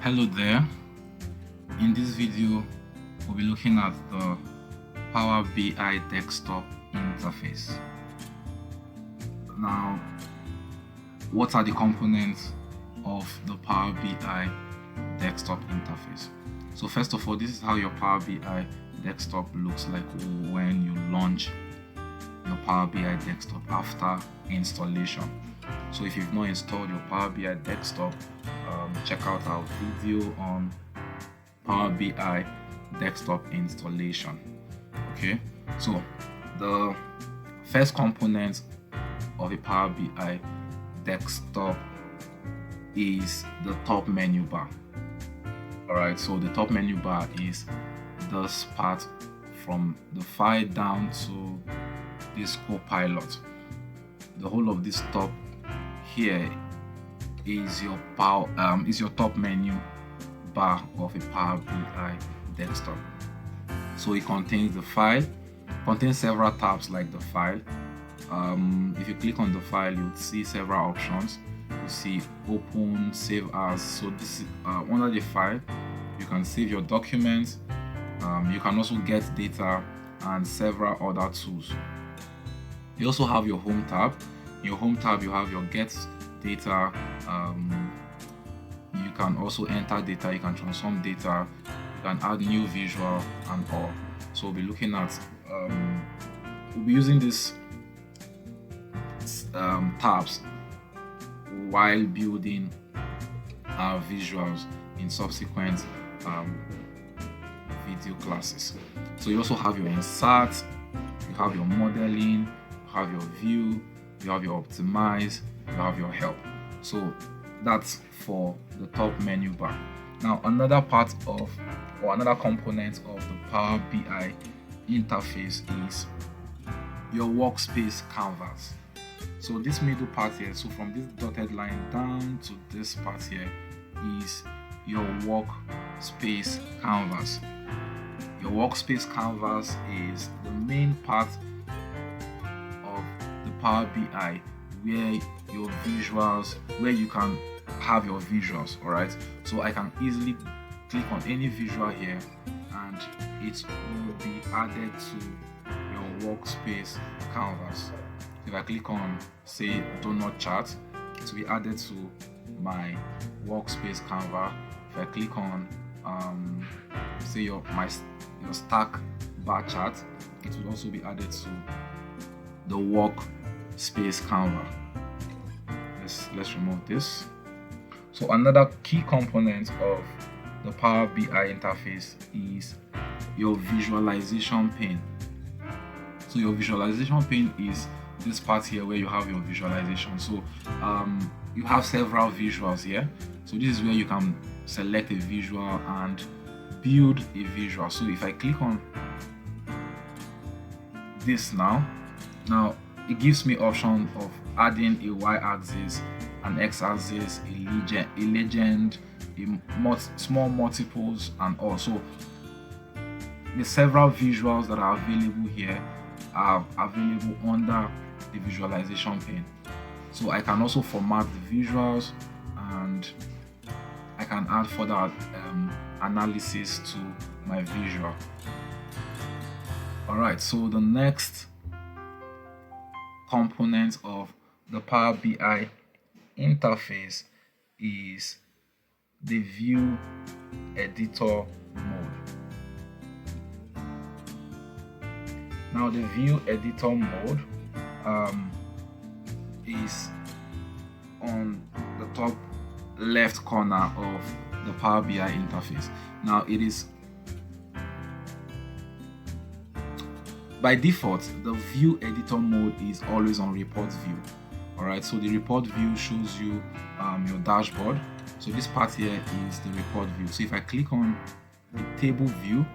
Hello there. In this video, we'll be looking at the Power BI desktop interface. Now, what are the components of the Power BI desktop interface? So first of all, this is how your Power BI desktop looks like when you launch your Power BI desktop after installation. So if you've not installed your Power BI desktop, check out our video on Power BI desktop installation. Okay, so the first component of a Power BI desktop is the top menu bar. Alright, so the top menu bar is this part from the file down to this Copilot. The whole of this top here is your top menu bar of a Power BI desktop. So it contains the file, contains several tabs like the file. If you click on the file, you'll see several options. You see open, save as. So this is under the file, you can save your documents. You can also get data and several other tools. You also have your home tab. In your home tab, you have your get data. You can also enter data, you can transform data, you can add new visual and all. So we'll be looking at we'll be using these tabs while building our visuals in subsequent video classes. So you also have your insert, you have your modeling, you have your view, you have your optimize, you have your help. So that's for the top menu bar. Now another part of or another component of the Power BI interface is your workspace canvas. So this middle part here, so from this dotted line down to this part here is your workspace canvas. Your workspace canvas is the main part of the Power BI where your visuals, where you can have your visuals. All right, so I can easily click on any visual here and it will be added to your workspace canvas. If I click on, say, donut chart, it will be added to my workspace canvas. If I click on say your stack bar chart, it will also be added to the workspace canvas. Let's remove this. So another key component of the Power BI interface is your visualization pane. So your visualization pane is this part here where you have your visualization. So you have several visuals here. So this is where you can select a visual and build a visual. So if I click on this now it gives me option of adding a y-axis, an x-axis, a legend, small multiples, and also the several visuals that are available here are available under the visualization pane. So I can also format the visuals and I can add further analysis to my visual. Alright, so the next component of the Power BI interface is the view editor mode. Now the view editor mode is on the top left corner of the Power BI interface. Now it is by default, the view editor mode is always on report view. Alright, so the report view shows you your dashboard. So this part here is the report view. So if I click on the table view,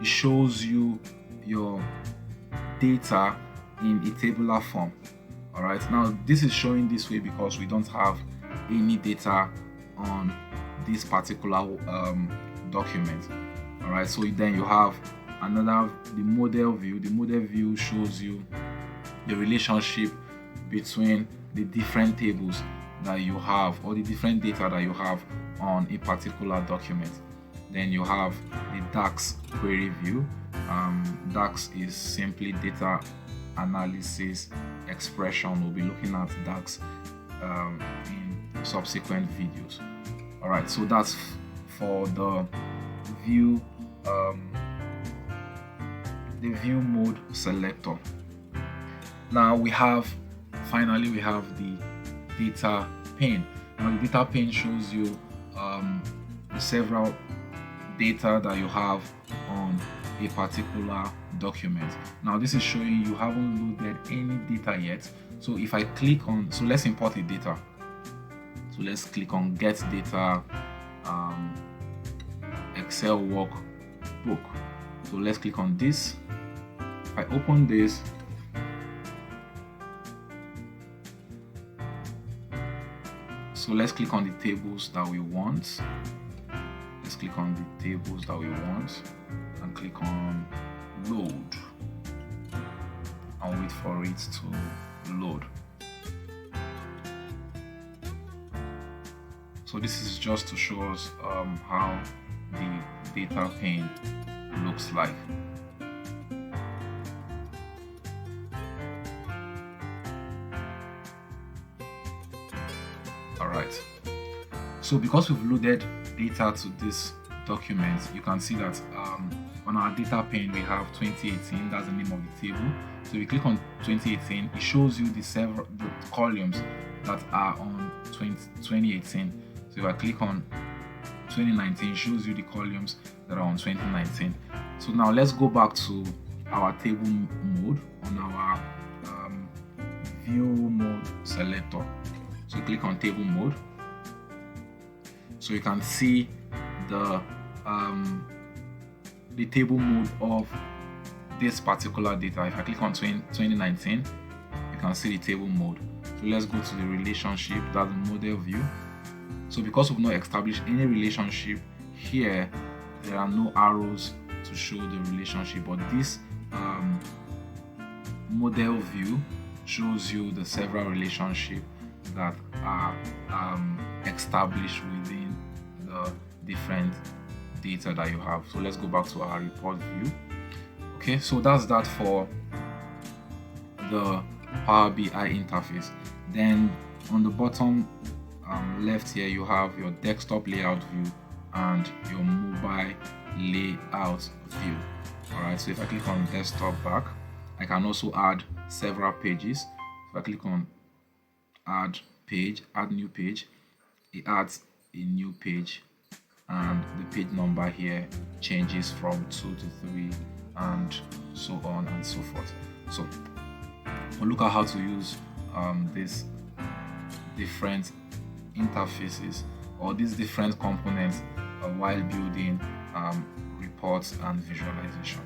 it shows you your data in a tabular form. Alright, now this is showing this way because we don't have any data on this particular document. Alright, so then you have the model view. The model view shows you the relationship between the different tables that you have, or the different data that you have on a particular document. Then you have the DAX query view. DAX is simply data analysis expression. We'll be looking at DAX in subsequent videos. All right, so that's for the view mode selector. Now finally we have the data pane. Now the data pane shows you the several data that you have on a particular document. Now this is showing you haven't loaded any data yet. So if I click on, so let's import the data. So let's click on get data, Excel workbook. So let's click on this. If I open this, so let's click on the tables that we want. Let's click on the tables that we want and click on load and wait for it to load. So this is just to show us how the data pane looks like. Alright, so because we've loaded data to this document, you can see that on our data pane we have 2018, that's the name of the table. So if you click on 2018, it shows you the columns that are on 2018. So if I click on 2019, it shows you the columns that are on 2019. So now let's go back to our table mode on our view mode selector. So click on table mode. So you can see the table mode of this particular data. If I click on 2019, you can see the table mode. So let's go to the relationship, that's the model view. So because we've not established any relationship here, there are no arrows to show the relationship, but this model view shows you the several relationships that are established within the different data that you have. So let's go back to our report view. Okay, so that's that for the Power BI interface. Then on the bottom left here, you have your desktop layout view and your mobile layout view. Alright, so if I click on desktop back, I can also add several pages. If I click on add page, add new page, it adds a new page, and the page number here changes from 2 to 3 and so on and so forth. So we'll look at how to use these different interfaces or these different components while building reports and visualization.